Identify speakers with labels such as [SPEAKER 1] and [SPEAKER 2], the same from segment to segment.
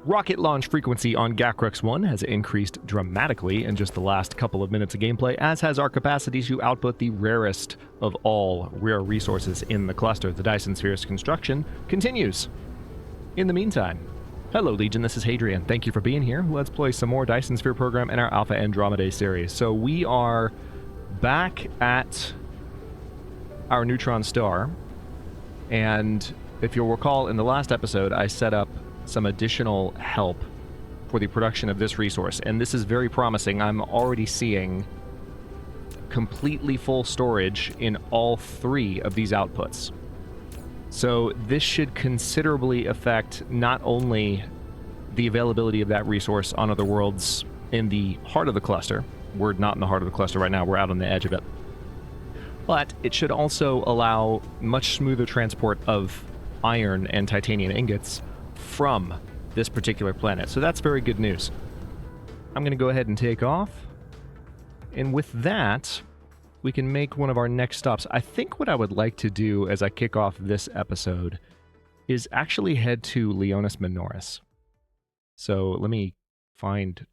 [SPEAKER 1] Rocket launch frequency on Gacrux 1 has increased dramatically in just the last couple of minutes of gameplay, as has our capacity to output the rarest of all rare resources in the cluster. The Dyson Sphere's construction continues. In the meantime, hello Legion, this is Hadrian. Thank you for being here. Let's play some more Dyson Sphere Program in our Alpha Andromedae series. So we are back at our neutron star, and if you'll recall, in the last episode I set up some additional help for the production of this resource, and this is very promising. I'm already seeing completely full storage in all three of these outputs. So this should considerably affect not only the availability of that resource on other worlds in the heart of the cluster. We're not in the heart of the cluster right now, we're out on the edge of it. But it should also allow much smoother transport of iron and titanium ingots from this particular planet. So that's very good news. I'm going to go ahead and take off. And with that, we can make one of our next stops. I think what I would like to do as I kick off this episode is actually head to Leonis Minoris. So let me find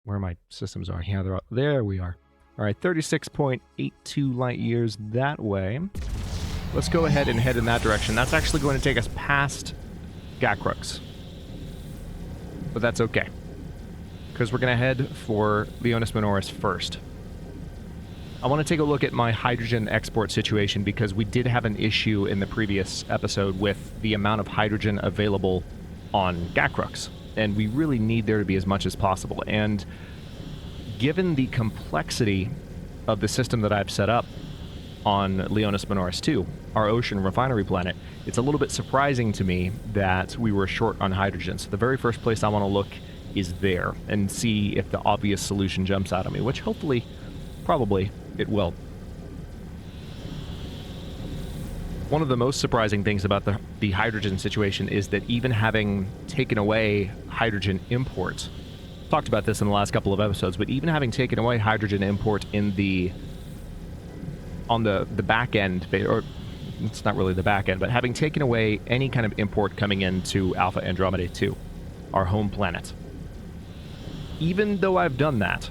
[SPEAKER 1] where my systems are. Yeah, there we are. All right, 36.82 light years that way. Let's go ahead and head in that direction. That's actually going to take us past Gacrux. But that's okay, because we're going to head for Leonis Minoris first. I want to take a look at my hydrogen export situation, because we did have an issue in the previous episode with the amount of hydrogen available on Gacrux, and we really need there to be as much as possible. And given the complexity of the system that I've set up on Leonis Minoris 2, our ocean refinery planet, it's a little bit surprising to me that we were short on hydrogen. So the very first place I want to look is there and see if the obvious solution jumps out at me, which hopefully, probably, it will. One of the most surprising things about the hydrogen situation is that even having taken away hydrogen import, talked about this in the last couple of episodes, but even having taken away hydrogen import in on the back end, or it's not really the back end, but having taken away any kind of import coming into Alpha Andromedae 2, our home planet. Even though I've done that,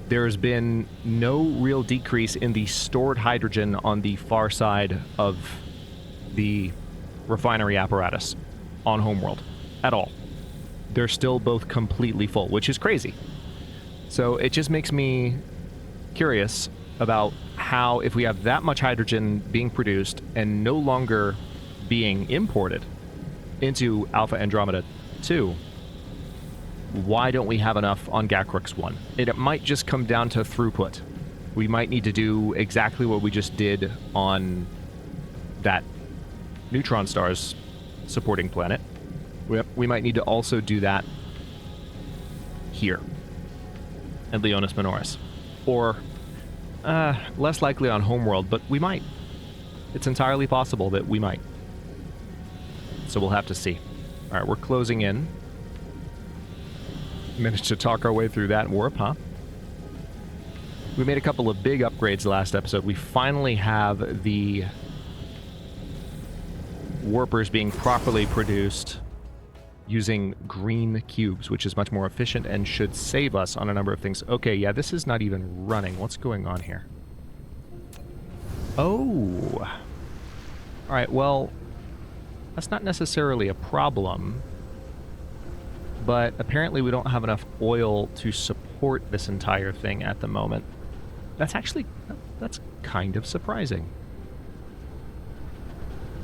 [SPEAKER 1] there has been no real decrease in the stored hydrogen on the far side of the refinery apparatus on Homeworld at all. They're still both completely full, which is crazy. So it just makes me curious about how, if we have that much hydrogen being produced and no longer being imported into Alpha Andromeda 2, why don't we have enough on Gacrux 1? It might just come down to throughput. We might need to do exactly what we just did on that neutron star's supporting planet. We might need to also do that here at Leonis Minoris. Or less likely on Homeworld, but we might. It's entirely possible that we might. So we'll have to see. Alright, we're closing in. Managed to talk our way through that warp, huh? We made a couple of big upgrades last episode. We finally have the warpers being properly produced using green cubes, which is much more efficient and should save us on a number of things. Okay, yeah, this is not even running. What's going on here? Oh! Alright, well, that's not necessarily a problem, but apparently we don't have enough oil to support this entire thing at the moment. That's kind of surprising,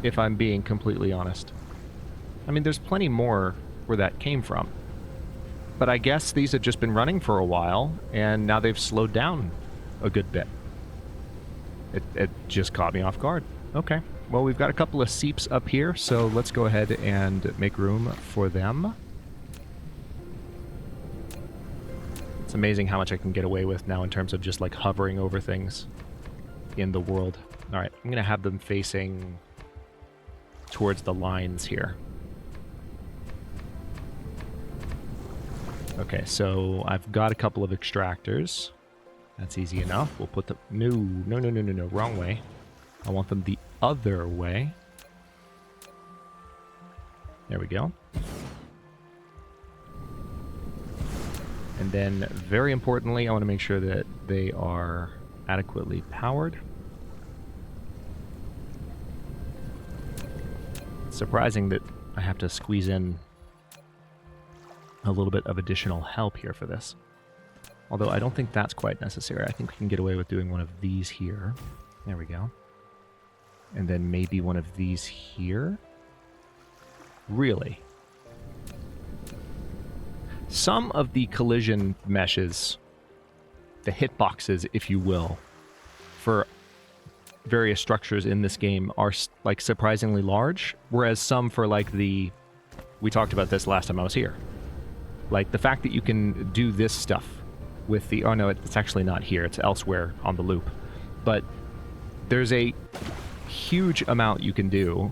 [SPEAKER 1] if I'm being completely honest. I mean, there's plenty more where that came from. But I guess these have just been running for a while, and now they've slowed down a good bit. It just caught me off guard. Okay. Well, we've got a couple of seeps up here, so let's go ahead and make room for them. It's amazing how much I can get away with now in terms of just, like, hovering over things in the world. Alright, I'm going to have them facing towards the lines here. Okay, so I've got a couple of extractors. That's easy enough. We'll put them... No, wrong way. I want them the other way. There we go. And then, very importantly, I want to make sure that they are adequately powered. It's surprising that I have to squeeze in a little bit of additional help here for this. Although I don't think that's quite necessary. I think we can get away with doing one of these here. There we go. And then maybe one of these here. Really? Some of the collision meshes, the hitboxes, if you will, for various structures in this game are like surprisingly large, whereas some for like we talked about this last time I was here. Like the fact that you can do this stuff with the, oh no, it's actually not here, it's elsewhere on the loop. But there's a huge amount you can do.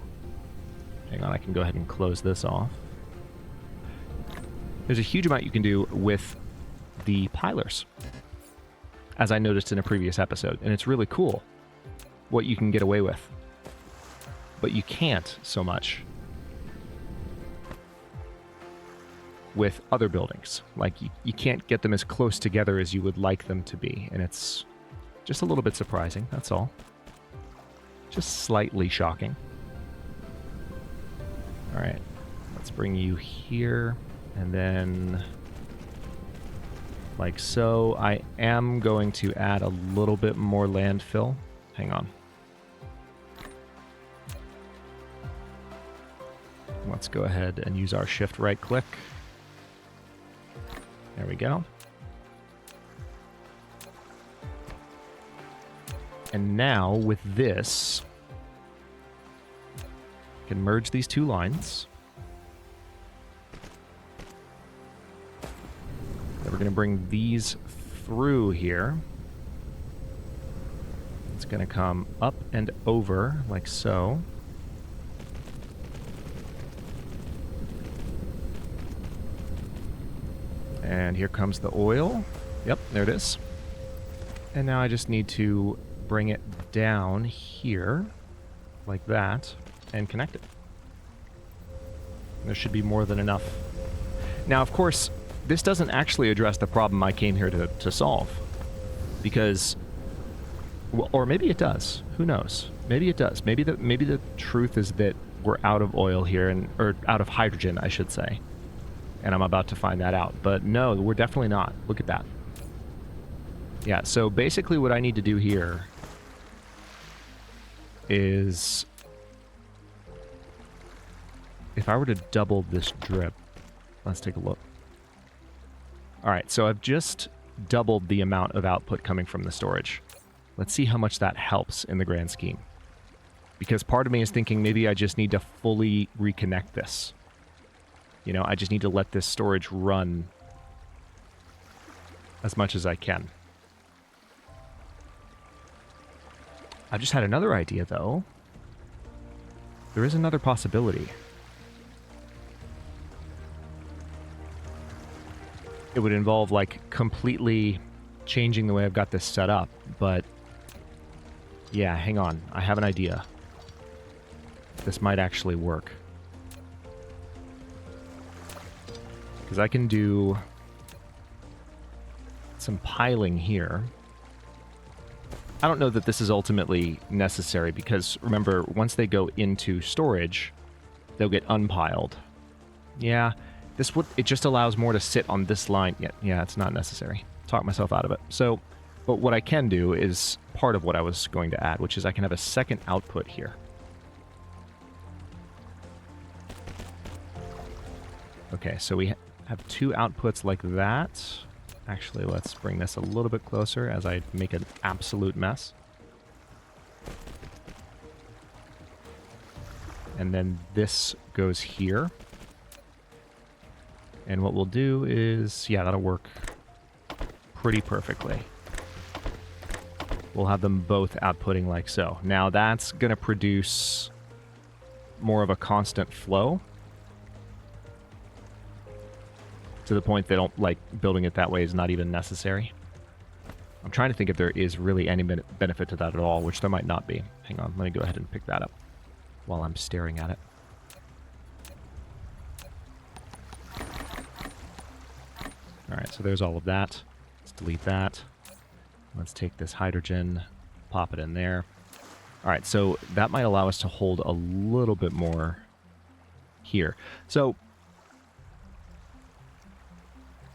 [SPEAKER 1] Hang on, I can go ahead and close this off. There's a huge amount you can do with the pilers, as I noticed in a previous episode, and it's really cool what you can get away with. But you can't so much with other buildings. Like, you can't get them as close together as you would like them to be, and it's just a little bit surprising, that's all. Just slightly shocking. Alright, let's bring you here. And then, like so, I am going to add a little bit more landfill. Hang on. Let's go ahead and use our shift right click. There we go. And now, with this, I can merge these two lines. We're going to bring these through here. It's going to come up and over, like so. And here comes the oil. Yep, there it is. And now I just need to bring it down here, like that, and connect it. There should be more than enough. Now, of course, this doesn't actually address the problem I came here to solve. Because, well, or maybe it does. Who knows? Maybe it does. Maybe the truth is that we're out of oil here, or out of hydrogen, I should say. And I'm about to find that out. But no, we're definitely not. Look at that. Yeah, so basically what I need to do here is, if I were to double this drip, let's take a look. Alright, so I've just doubled the amount of output coming from the storage. Let's see how much that helps in the grand scheme. Because part of me is thinking maybe I just need to fully reconnect this. You know, I just need to let this storage run as much as I can. I just had another idea, though. There is another possibility. It would involve, like, completely changing the way I've got this set up, but yeah, hang on. I have an idea. This might actually work. Because I can do some piling here. I don't know that this is ultimately necessary because, remember, once they go into storage, they'll get unpiled. Yeah, it just allows more to sit on this line. Yeah, it's not necessary. Talk myself out of it. So, but what I can do is part of what I was going to add, which is I can have a second output here. Okay, so we have two outputs like that. Actually, let's bring this a little bit closer as I make an absolute mess. And then this goes here. And what we'll do is, yeah, that'll work pretty perfectly. We'll have them both outputting like so. Now that's going to produce more of a constant flow. To the point they don't, like, building it that way is not even necessary. I'm trying to think if there is really any benefit to that at all, which there might not be. Hang on, let me go ahead and pick that up while I'm staring at it. All right, so there's all of that. Let's delete that. Let's take this hydrogen, pop it in there. All right, so that might allow us to hold a little bit more here. So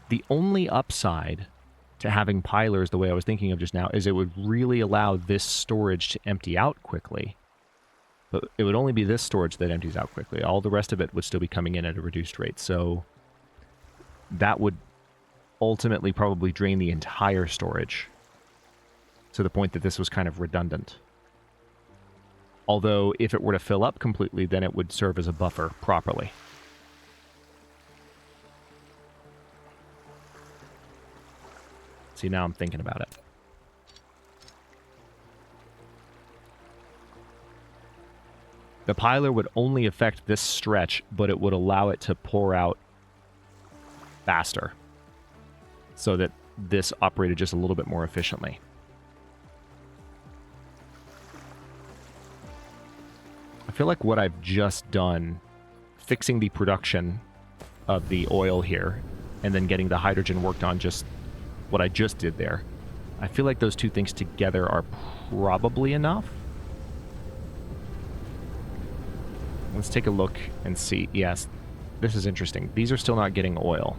[SPEAKER 1] the only upside to having pilers the way I was thinking of just now is it would really allow this storage to empty out quickly. But it would only be this storage that empties out quickly. All the rest of it would still be coming in at a reduced rate. So that would ultimately probably drain the entire storage to the point that this was kind of redundant. Although if it were to fill up completely, then it would serve as a buffer properly. See, now I'm thinking about it. The piler would only affect this stretch, but it would allow it to pour out faster so that this operated just a little bit more efficiently. I feel like what I've just done, fixing the production of the oil here and then getting the hydrogen worked on, just what I just did there, I feel like those two things together are probably enough. Let's take a look and see. Yes, this is interesting. These are still not getting oil.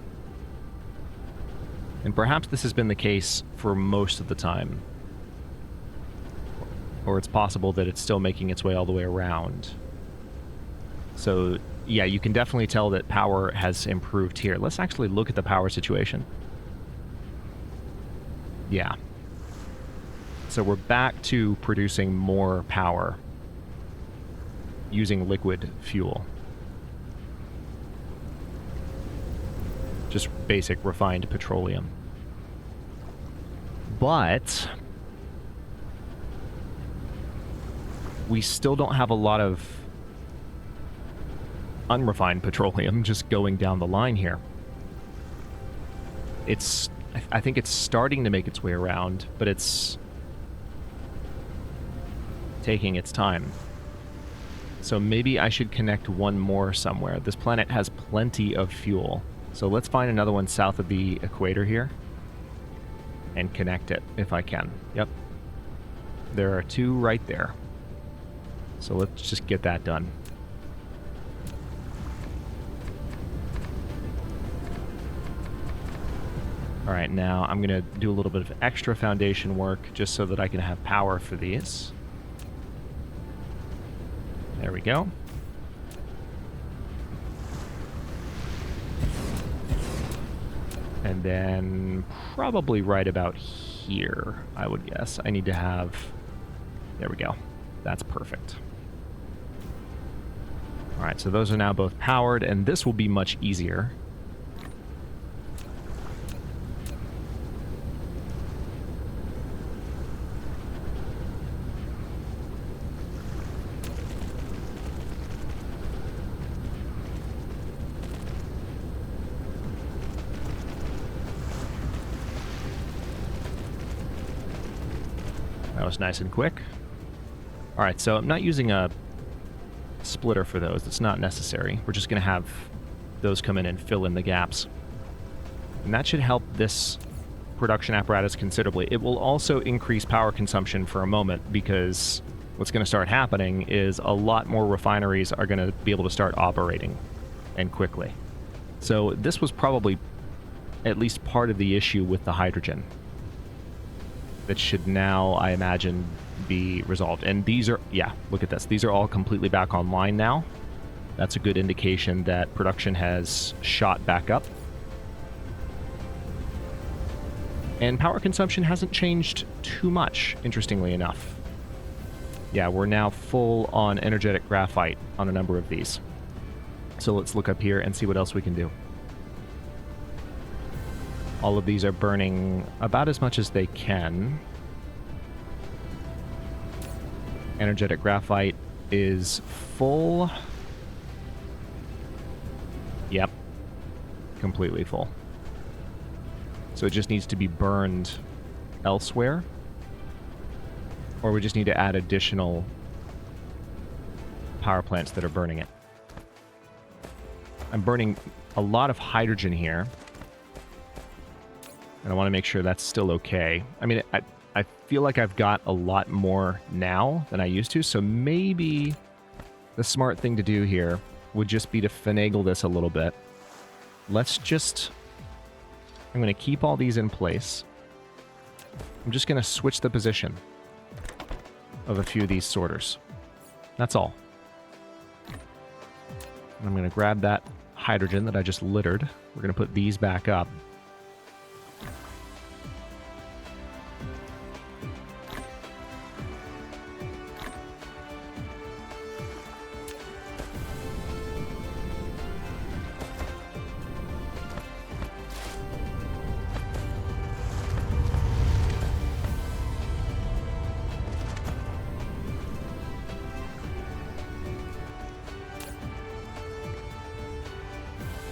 [SPEAKER 1] And perhaps this has been the case for most of the time. Or it's possible that it's still making its way all the way around. So, yeah, you can definitely tell that power has improved here. Let's actually look at the power situation. Yeah. So we're back to producing more power using liquid fuel. Just basic refined petroleum. But we still don't have a lot of unrefined petroleum just going down the line here. I think it's starting to make its way around, but it's taking its time. So maybe I should connect one more somewhere. This planet has plenty of fuel. So let's find another one south of the equator here and connect it if I can. Yep. There are two right there. So let's just get that done. All right, now I'm going to do a little bit of extra foundation work just so that I can have power for these. There we go. And then probably right about here, I would guess. I need to have... There we go. That's perfect. All right, so those are now both powered, and this will be much easier. That was nice and quick. All right, so I'm not using a splitter for those. It's not necessary. We're just going to have those come in and fill in the gaps. And that should help this production apparatus considerably. It will also increase power consumption for a moment, because what's going to start happening is a lot more refineries are going to be able to start operating, and quickly. So this was probably at least part of the issue with the hydrogen. That should now, I imagine, be resolved. And these are, yeah, look at this. These are all completely back online now. That's a good indication that production has shot back up. And power consumption hasn't changed too much, interestingly enough. Yeah, we're now full on energetic graphite on a number of these. So let's look up here and see what else we can do. All of these are burning about as much as they can. Energetic graphite is full. Yep. Completely full. So it just needs to be burned elsewhere. Or we just need to add additional power plants that are burning it. I'm burning a lot of hydrogen here. And I want to make sure that's still okay. I mean, I feel like I've got a lot more now than I used to, so maybe the smart thing to do here would just be to finagle this a little bit. Let's just... I'm going to keep all these in place. I'm just going to switch the position of a few of these sorters. That's all. And I'm going to grab that hydrogen that I just littered. We're going to put these back up.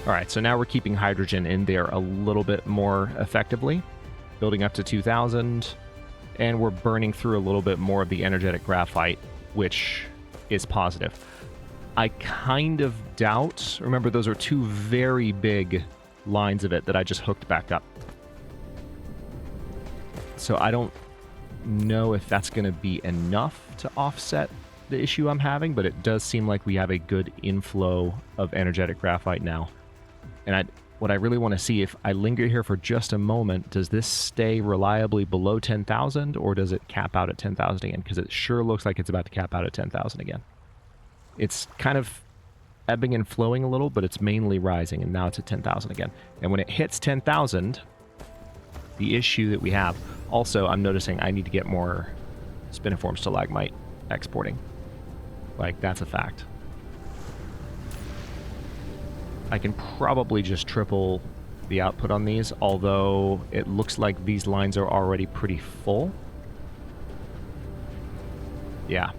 [SPEAKER 1] All right, so now we're keeping hydrogen in there a little bit more effectively, building up to 2,000, and we're burning through a little bit more of the energetic graphite, which is positive. I kind of doubt, remember those are two very big lines of it that I just hooked back up. So I don't know if that's going to be enough to offset the issue I'm having, but it does seem like we have a good inflow of energetic graphite now. And what I really want to see, if I linger here for just a moment, does this stay reliably below 10,000 or does it cap out at 10,000 again? Because it sure looks like it's about to cap out at 10,000 again. It's kind of ebbing and flowing a little, but it's mainly rising, and now it's at 10,000 again. And when it hits 10,000, the issue that we have... Also, I'm noticing I need to get more spiniform stalagmite exporting. Like, that's a fact. I can probably just triple the output on these, although it looks like these lines are already pretty full. Yeah.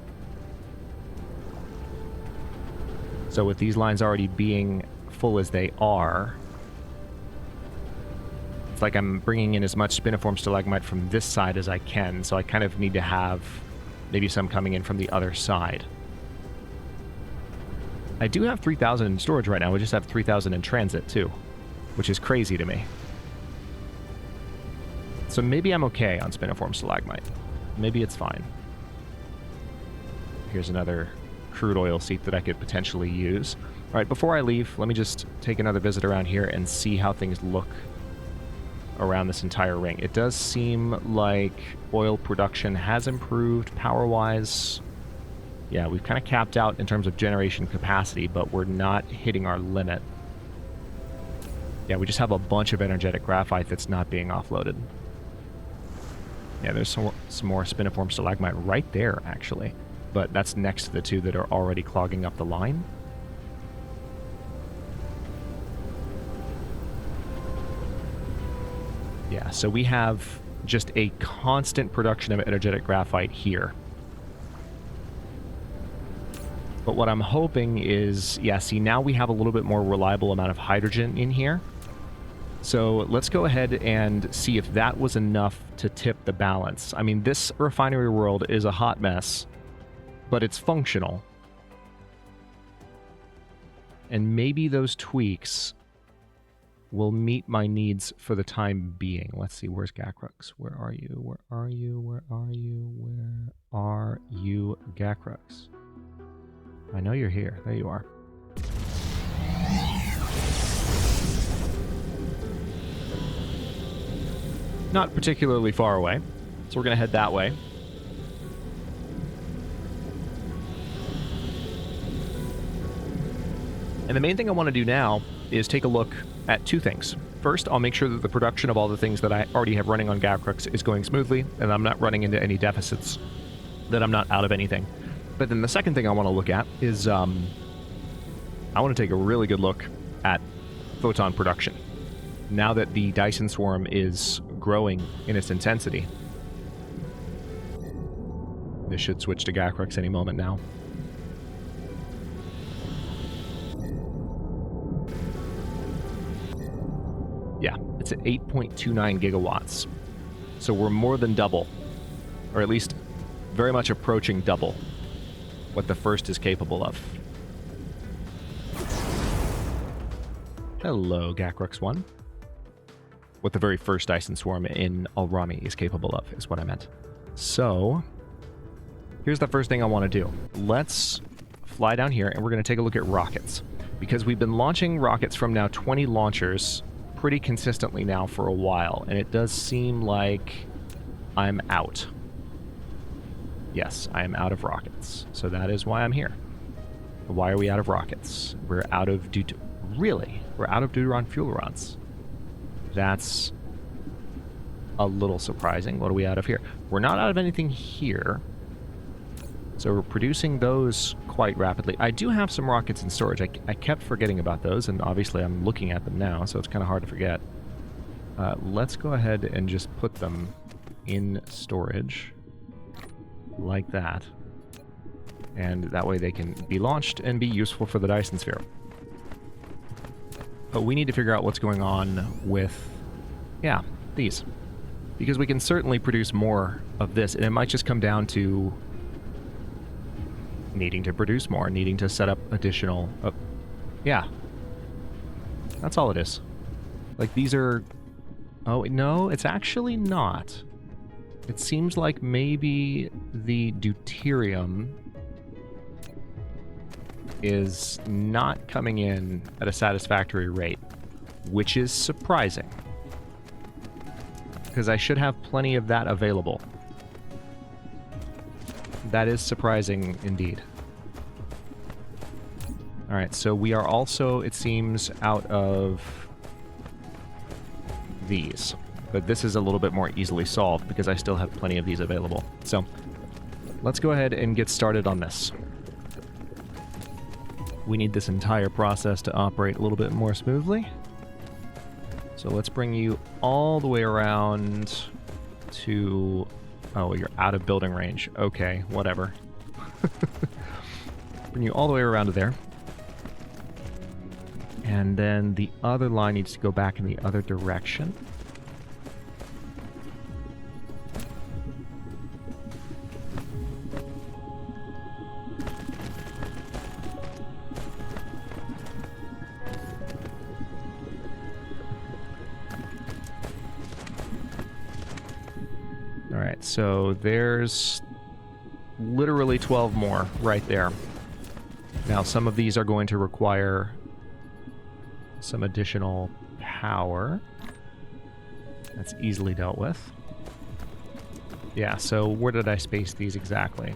[SPEAKER 1] So with these lines already being full as they are, it's like I'm bringing in as much spiniform stalagmite from this side as I can, so I kind of need to have maybe some coming in from the other side. I do have 3,000 in storage right now. We just have 3,000 in transit, too, which is crazy to me. So maybe I'm okay on spiniform stalagmite. Maybe it's fine. Here's another crude oil seat that I could potentially use. All right, before I leave, let me just take another visit around here and see how things look around this entire ring. It does seem like oil production has improved power-wise. Yeah, we've kind of capped out in terms of generation capacity, but we're not hitting our limit. Yeah, we just have a bunch of energetic graphite that's not being offloaded. Yeah, there's some more spiniform stalagmite right there, actually. But that's next to the two that are already clogging up the line. Yeah, so we have just a constant production of energetic graphite here. But what I'm hoping is, yeah, see, now we have a little bit more reliable amount of hydrogen in here. So let's go ahead and see if that was enough to tip the balance. I mean, this refinery world is a hot mess, but it's functional. And maybe those tweaks will meet my needs for the time being. Let's see, where's Gakrux? Where are you? Where are you? Where are you? Where are you, Gakrux? I know you're here. There you are. Not particularly far away, so we're going to head that way. And the main thing I want to do now is take a look at two things. First, I'll make sure that the production of all the things that I already have running on Gakrux is going smoothly, and I'm not running into any deficits, that I'm not out of anything. But then the second thing I want to look at is I want to take a really good look at photon production. Now that the Dyson swarm is growing in its intensity. This should switch to Gakrux any moment now. Yeah, it's at 8.29 gigawatts. So we're more than double, or at least very much approaching double what the first is capable of. Hello, Gakrux 1. what the very first Dyson swarm in Alrami is capable of, is what I meant. So, here's the first thing I want to do. Let's fly down here, and we're going to take a look at rockets. Because we've been launching rockets from now 20 launchers pretty consistently now for a while, and it does seem like I'm out. Yes, I am out of rockets. So that is why I'm here. Why are we out of rockets? We're out of Really? We're out of Deuteron fuel rods. That's a little surprising. What are we out of here? We're not out of anything here. So we're producing those quite rapidly. I do have some rockets in storage. I kept forgetting about those, and obviously I'm looking at them now, so it's kind of hard to forget. Let's go ahead and just put them in storage like that. And that way they can be launched and be useful for the Dyson Sphere. But we need to figure out what's going on with, yeah, these. Because we can certainly produce more of this, and it might just come down to needing to produce more, needing to set up additional... yeah. That's all it is. Like, these are... Oh, no, it's actually not. It seems like maybe the deuterium is not coming in at a satisfactory rate, which is surprising. Because I should have plenty of that available. That is surprising indeed. Alright, so we are also, it seems, out of these. But this is a little bit more easily solved because I still have plenty of these available. So, let's go ahead and get started on this. We need this entire process to operate a little bit more smoothly. So let's bring you all the way around to... Oh, you're out of building range. Okay, whatever. Bring you all the way around to there. And then the other line needs to go back in the other direction. Alright, so there's literally 12 more right there. Now, some of these are going to require some additional power. That's easily dealt with. Yeah, so where did I space these exactly?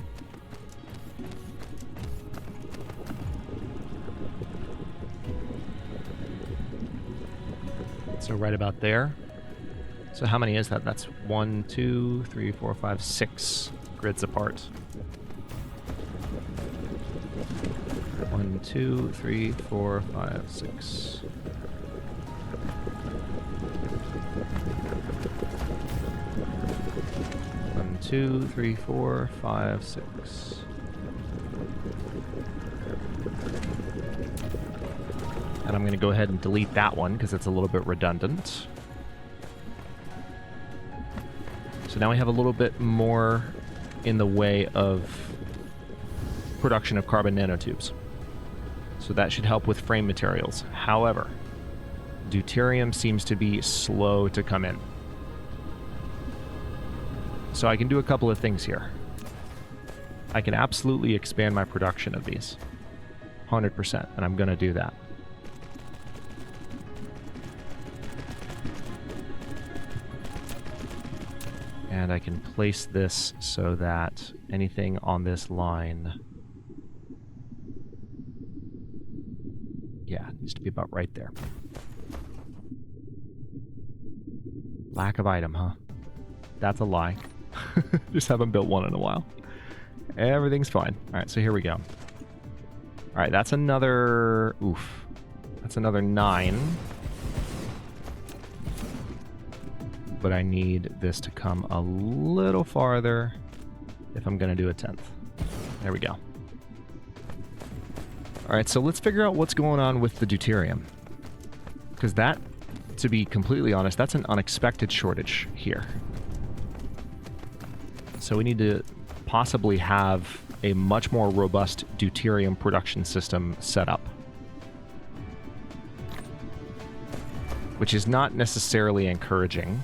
[SPEAKER 1] So right about there. So how many is that? That's 1, 2, 3, 4, 5, 6 grids apart. 1, 2, 3, 4, 5, 6. One, 2, 3, 4, 5, 6. And I'm going to go ahead and delete that one because it's a little bit redundant. So now we have a little bit more in the way of production of carbon nanotubes. So that should help with frame materials. However, deuterium seems to be slow to come in. So I can do a couple of things here. I can absolutely expand my production of these. 100%, and I'm going to do that. And I can place this so that anything on this line... Yeah, it needs to be about right there. Lack of item, huh? That's a lie. Just haven't built one in a while. Everything's fine. Alright, so here we go. Alright, that's another... Oof. That's another 9. But I need this to come a little farther if I'm going to do a 10th. There we go. Alright, so let's figure out what's going on with the deuterium. Because that, to be completely honest, that's an unexpected shortage here. So we need to possibly have a much more robust deuterium production system set up. which is not necessarily encouraging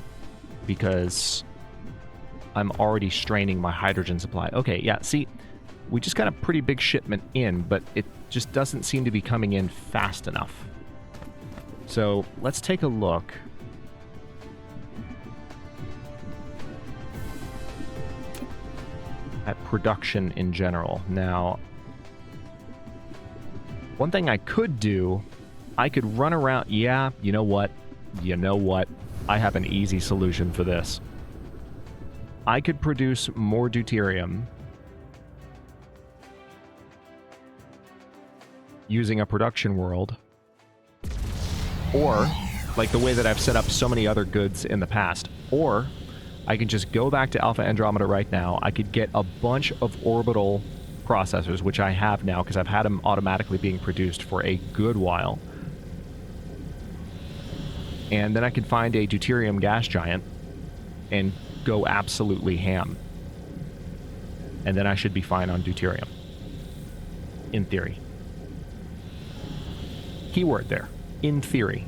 [SPEAKER 1] because I'm already straining my hydrogen supply. Okay, yeah, see, we just got a pretty big shipment in, but it just doesn't seem to be coming in fast enough. So let's take a look. At production in general. Now, one thing I could do, I could run around. Yeah, you know what? You know what? I have an easy solution for this. I could produce more deuterium using a production world, or like the way that I've set up so many other goods in the past, or I can just go back to Alpha Andromeda right now. I could get a bunch of orbital processors, which I have now because I've had them automatically being produced for a good while. And then I could find a deuterium gas giant and go absolutely ham. And then I should be fine on deuterium. In theory. Keyword there. In theory.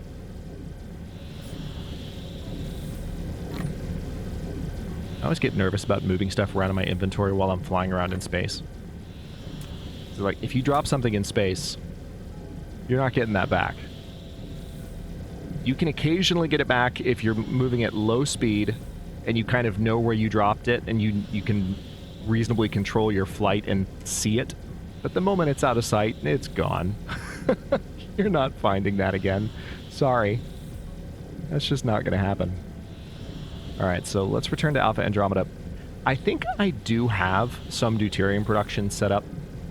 [SPEAKER 1] I always get nervous about moving stuff around in my inventory while I'm flying around in space. So, like, if you drop something in space, you're not getting that back. You can occasionally get it back if you're moving at low speed and you kind of know where you dropped it and you can reasonably control your flight and see it. But the moment it's out of sight, it's gone. You're not finding that again. Sorry. That's just not going to happen. Alright, so let's return to Alpha Andromeda. I think I do have some deuterium production set up.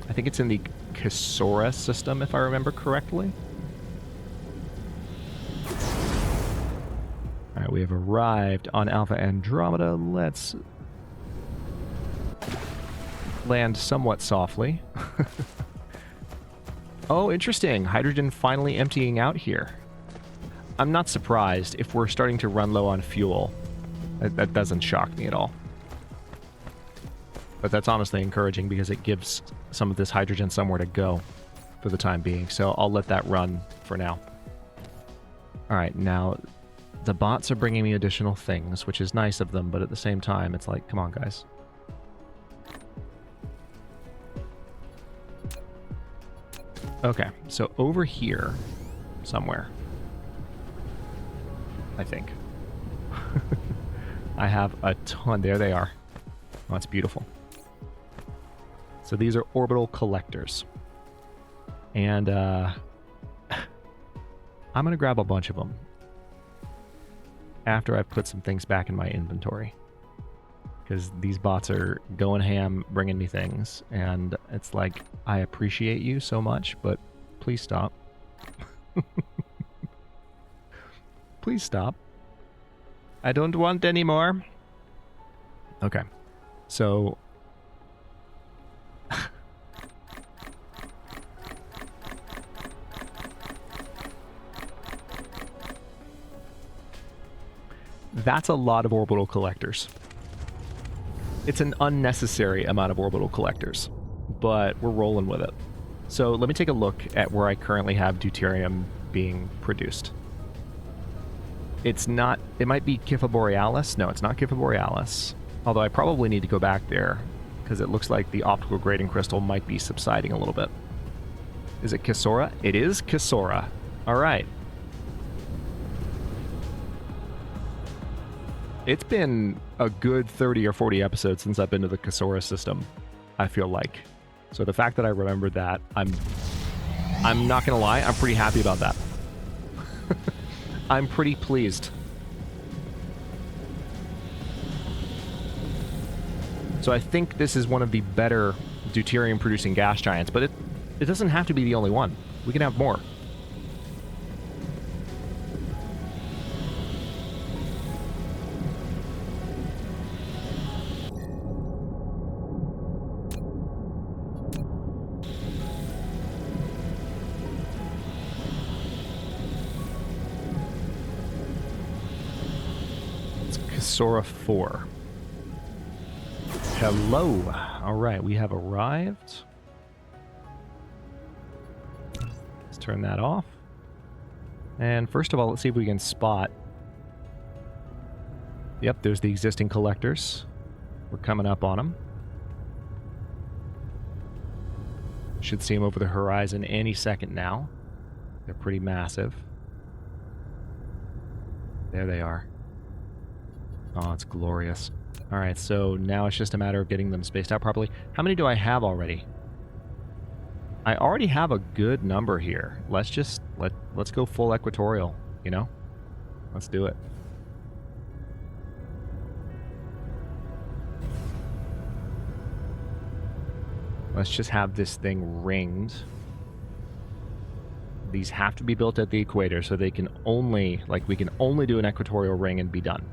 [SPEAKER 1] I think it's in the Ksora system, if I remember correctly. Alright, we have arrived on Alpha Andromeda. Let's land somewhat softly. Oh, interesting. Hydrogen finally emptying out here. I'm not surprised if we're starting to run low on fuel. That doesn't shock me at all. But that's honestly encouraging because it gives some of this hydrogen somewhere to go for the time being. So I'll let that run for now. Alright, now the bots are bringing me additional things, which is nice of them, but at the same time, it's like, come on, guys. Okay, so over here somewhere, I think. I have a ton. There they are. Oh, that's beautiful. So these are orbital collectors. And I'm going to grab a bunch of them after I've put some things back in my inventory. Because these bots are going ham, bringing me things. And it's like, I appreciate you so much, but please stop. Please stop. I don't want any more. Okay. So... that's a lot of orbital collectors. It's an unnecessary amount of orbital collectors, but we're rolling with it. So let me take a look at where I currently have deuterium being produced. It's not... It might be Kipha Borealis. No, it's not Kipha Borealis. Although I probably need to go back there, because it looks like the optical grading crystal might be subsiding a little bit. Is it Ksora? It is Ksora. Alright. It's been a good 30 or 40 episodes since I've been to the Ksora system, I feel like. So the fact that I remembered that, I'm not gonna lie, I'm pretty happy about that. I'm pretty pleased. So I think this is one of the better deuterium-producing gas giants, but it doesn't have to be the only one. We can have more. Ksora 4. Hello. All right, we have arrived. Let's turn that off. And first of all, let's see if we can spot. Yep, there's the existing collectors. We're coming up on them. Should see them over the horizon any second now. They're pretty massive. There they are. Oh, it's glorious. Alright, so now it's just a matter of getting them spaced out properly. How many do I have already? I already have a good number here. Let's just let's go full equatorial, you know? Let's do it. Let's just have this thing ringed. These have to be built at the equator, so they can only, like, we can only do an equatorial ring and be done.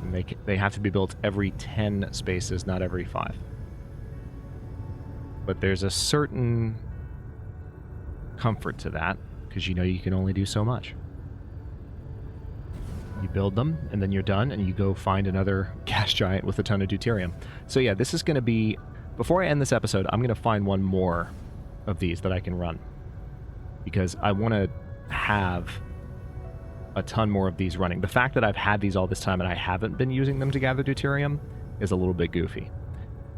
[SPEAKER 1] And they have to be built every 10 spaces, not every 5. But there's a certain comfort to that, because you know you can only do so much. You build them, and then you're done, and you go find another gas giant with a ton of deuterium. So yeah, this is going to be... Before I end this episode, I'm going to find one more of these that I can run. Because I want to have a ton more of these running. The fact that I've had these all this time and I haven't been using them to gather deuterium is a little bit goofy.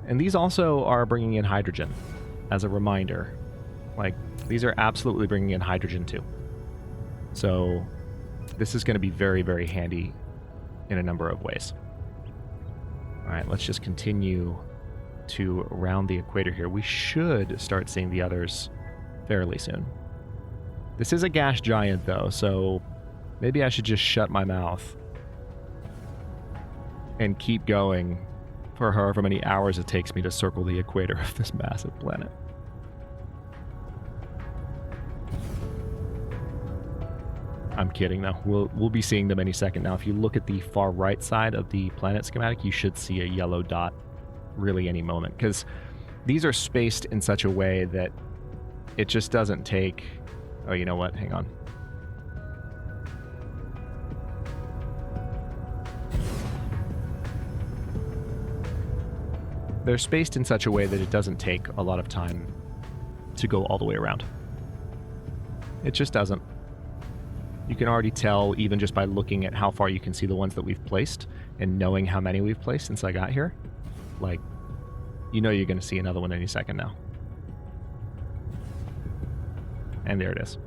[SPEAKER 1] And these also are bringing in hydrogen, as a reminder. Like, these are absolutely bringing in hydrogen too. So this is going to be very, very handy in a number of ways. Alright, let's just continue to round the equator here. We should start seeing the others fairly soon. This is a gas giant though, so maybe I should just shut my mouth and keep going for however many hours it takes me to circle the equator of this massive planet. I'm kidding though. We'll be seeing them any second now. If you look at the far right side of the planet schematic, you should see a yellow dot really any moment, because these are spaced in such a way that it just doesn't take... Oh, you know what? Hang on. They're spaced in such a way that it doesn't take a lot of time to go all the way around. It just doesn't. You can already tell, even just by looking at how far you can see the ones that we've placed, and knowing how many we've placed since I got here. Like, you know you're going to see another one any second now. And there it is.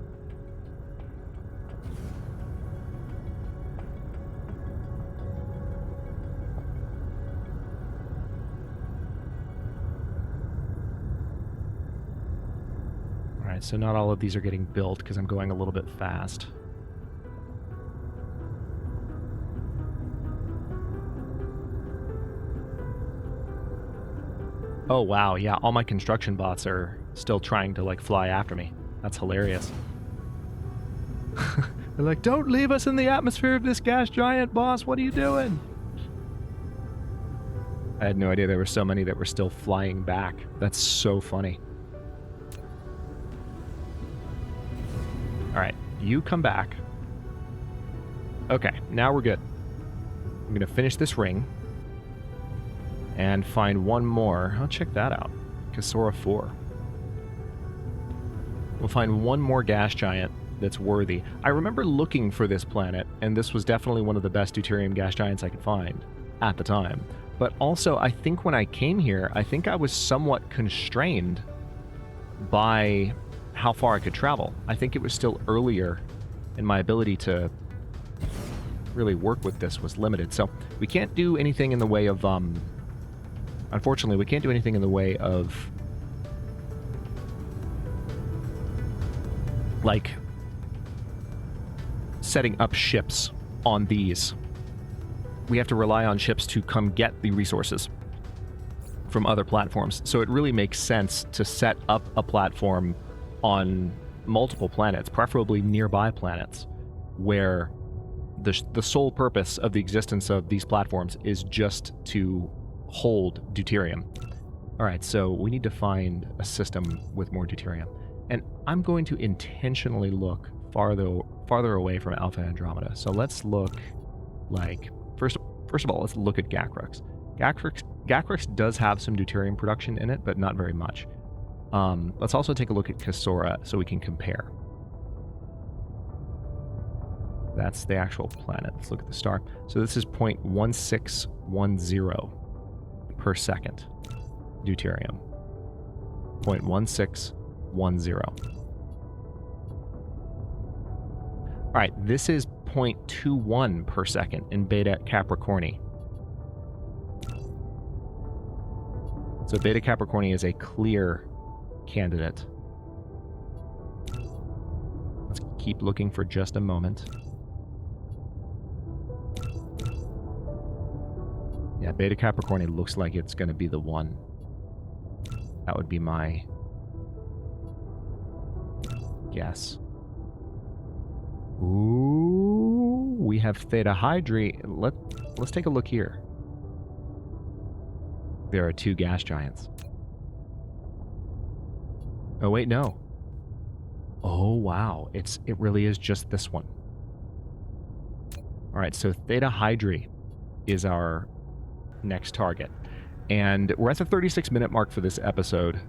[SPEAKER 1] Alright, so not all of these are getting built because I'm going a little bit fast. Oh wow, yeah, all my construction bots are still trying to, like, fly after me. That's hilarious. They're like, don't leave us in the atmosphere of this gas giant, boss, what are you doing? I had no idea there were so many that were still flying back. That's so funny. Alright, you come back. Okay, now we're good. I'm gonna finish this ring. And find one more. I'll check that out. Ksora 4. We'll find one more gas giant that's worthy. I remember looking for this planet, and this was definitely one of the best deuterium gas giants I could find at the time. But also, I think when I came here, I think I was somewhat constrained by how far I could travel. I think it was still earlier, and my ability to really work with this was limited. So we can't do anything in the way of... Unfortunately, we can't do anything in the way of, like, setting up ships on these. We have to rely on ships to come get the resources from other platforms. So it really makes sense to set up a platform on multiple planets, preferably nearby planets, where the sole purpose of the existence of these platforms is just to hold deuterium. Alright, so we need to find a system with more deuterium. And I'm going to intentionally look farther away from Alpha Andromeda. So let's look, like, first of all, let's look at Gacrux. Gacrux does have some deuterium production in it, but not very much. Let's also take a look at Ksora so we can compare. That's the actual planet. Let's look at the star. So this is 0.1610 per second. Deuterium. 0.1610. All right, this is 0.21 per second in Beta Capricorni. So Beta Capricorni is a clear candidate. Let's keep looking for just a moment. Yeah, Beta Capricorni looks like it's going to be the one. That would be my guess. Ooh, we have Theta Hydri. Let's take a look here. There are two gas giants. Oh wait, no. Oh wow, it really is just this one. All right, so Theta Hydri is our next target. And we're at the 36-minute mark for this episode,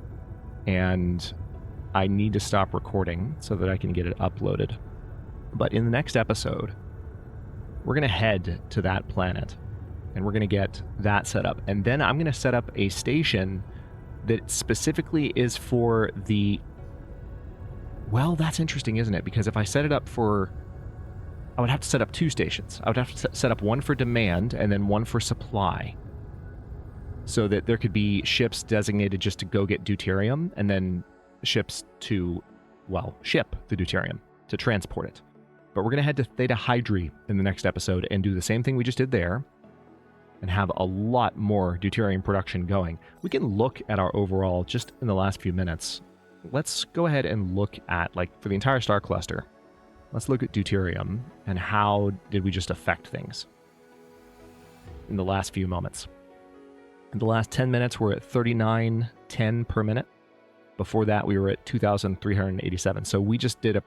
[SPEAKER 1] and I need to stop recording so that I can get it uploaded. But in the next episode, we're going to head to that planet, and we're going to get that set up. And then I'm going to set up a station that specifically is for the... Well, that's interesting, isn't it? Because if I set it up for... I would have to set up two stations. I would have to set up one for demand and then one for supply, so that there could be ships designated just to go get deuterium, and then ships to, well, ship the deuterium, to transport it. But we're going to head to Theta Hydri in the next episode and do the same thing we just did there, and have a lot more deuterium production going. We can look at our overall, just in the last few minutes. Let's go ahead and look at, like, for the entire star cluster, let's look at deuterium and how did we just affect things in the last few moments. In the last 10 minutes, we're at 3910 per minute. Before that, we were at 2,387. So we just did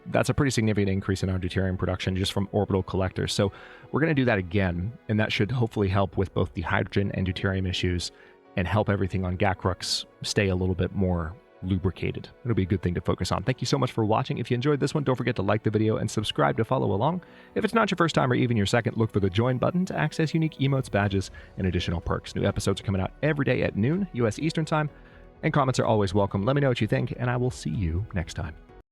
[SPEAKER 1] that's a pretty significant increase in our deuterium production just from orbital collectors. So we're going to do that again, and that should hopefully help with both the hydrogen and deuterium issues and help everything on Gakrux stay a little bit more lubricated. It'll be a good thing to focus on. Thank you so much for watching. If you enjoyed this one, don't forget to like the video and subscribe to follow along. If it's not your first time or even your second, look for the join button to access unique emotes, badges, and additional perks. New episodes are coming out every day at noon, US Eastern Time, and comments are always welcome. Let me know what you think, and I will see you next time.